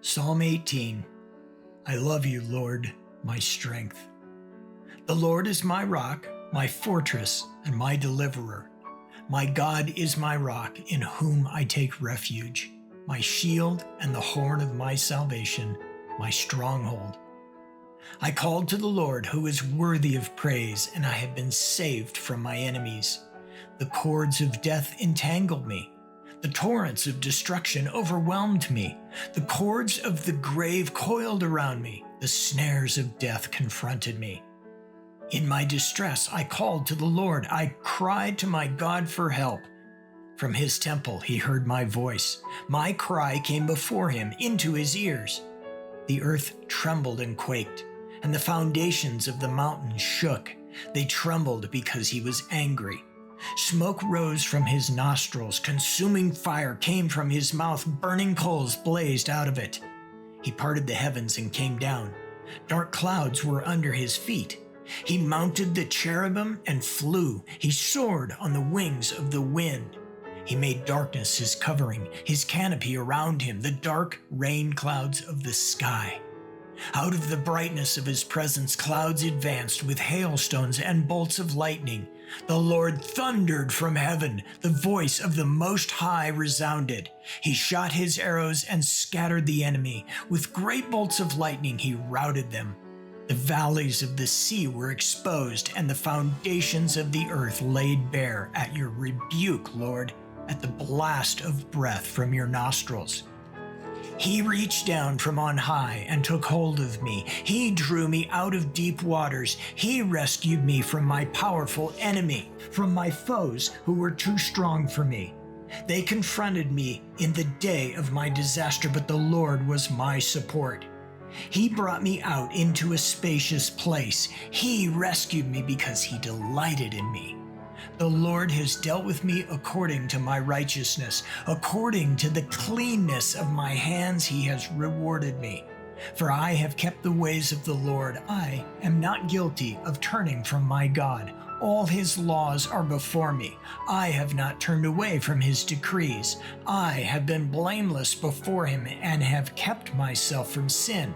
Psalm 18. I love you, Lord, my strength. The Lord is my rock, my fortress, and my deliverer. My God is my rock, in whom I take refuge, my shield and the horn of my salvation, my stronghold. I called to the Lord, who is worthy of praise, and I have been saved from my enemies. The cords of death entangled me. The torrents of destruction overwhelmed me. The cords of the grave coiled around me. The snares of death confronted me. In my distress, I called to the Lord. I cried to my God for help. From his temple, he heard my voice. My cry came before him into his ears. The earth trembled and quaked, and the foundations of the mountains shook. They trembled because he was angry. Smoke rose from his nostrils. Consuming fire came from his mouth. Burning coals blazed out of it. He parted the heavens and came down. Dark clouds were under his feet. He mounted the cherubim and flew. He soared on the wings of the wind. He made darkness his covering, his canopy around him, the dark rain clouds of the sky. Out of the brightness of his presence, clouds advanced with hailstones and bolts of lightning. The Lord thundered from heaven. The voice of the Most High resounded. He shot his arrows and scattered the enemy. With great bolts of lightning, he routed them. The valleys of the sea were exposed, and the foundations of the earth laid bare at your rebuke, Lord, at the blast of breath from your nostrils. He reached down from on high and took hold of me. He drew me out of deep waters. He rescued me from my powerful enemy, from my foes who were too strong for me. They confronted me in the day of my disaster, but the Lord was my support. He brought me out into a spacious place. He rescued me because he delighted in me. The Lord has dealt with me according to my righteousness. According to the cleanness of my hands, he has rewarded me. For I have kept the ways of the Lord. I am not guilty of turning from my God. All his laws are before me. I have not turned away from his decrees. I have been blameless before him and have kept myself from sin.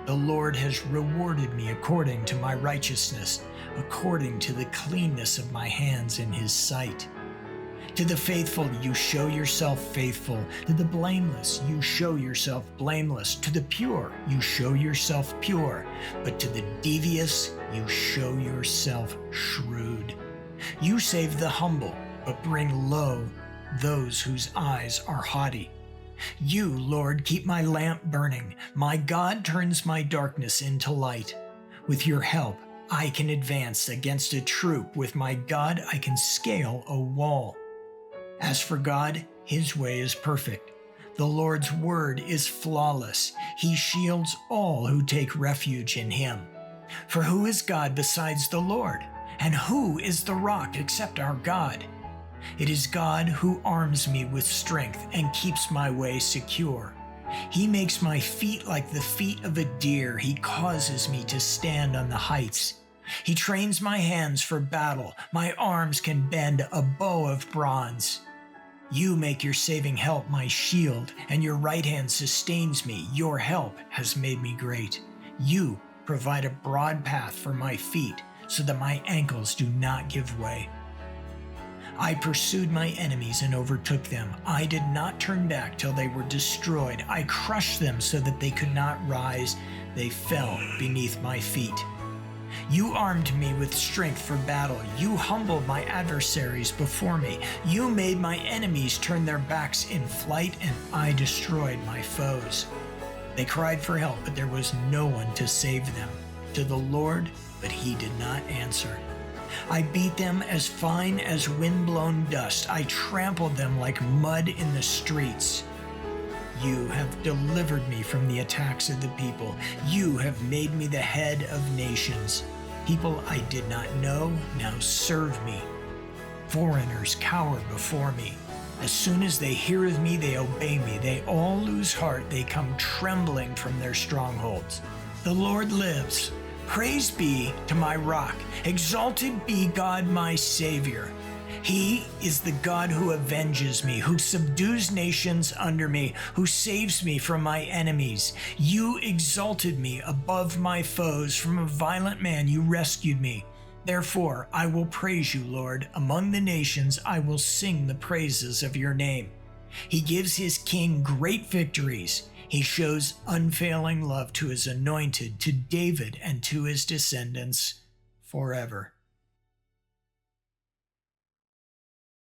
The Lord has rewarded me according to my righteousness, according to the cleanness of my hands in his sight. To the faithful you show yourself faithful. To the blameless you show yourself blameless. To the pure you show yourself pure. But to the devious you show yourself shrewd. You save the humble, but bring low those whose eyes are haughty. You, Lord, keep my lamp burning. My God turns my darkness into light. With your help, I can advance against a troop. With my God, I can scale a wall. As for God, his way is perfect. The Lord's word is flawless. He shields all who take refuge in him. For who is God besides the Lord? And who is the rock except our God? It is God who arms me with strength and keeps my way secure. He makes my feet like the feet of a deer. He causes me to stand on the heights. He trains my hands for battle. My arms can bend a bow of bronze. You make your saving help my shield, and your right hand sustains me. Your help has made me great. You provide a broad path for my feet, so that my ankles do not give way. I pursued my enemies and overtook them. I did not turn back till they were destroyed. I crushed them so that they could not rise. They fell beneath my feet. You armed me with strength for battle. You humbled my adversaries before me. You made my enemies turn their backs in flight, and I destroyed my foes. They cried for help, but there was no one to save them. To the Lord, but he did not answer. I beat them as fine as wind-blown dust. I trampled them like mud in the streets. You have delivered me from the attacks of the people. You have made me the head of nations. People I did not know now serve me. Foreigners cower before me. As soon as they hear of me, they obey me. They all lose heart. They come trembling from their strongholds. The Lord lives. Praise be to my rock. Exalted be God my Savior. He is the God who avenges me, who subdues nations under me, who saves me from my enemies. You exalted me above my foes. From a violent man you rescued me. Therefore, I will praise you, Lord. Among the nations, I will sing the praises of your name. He gives his king great victories. He shows unfailing love to his anointed, to David and to his descendants forever.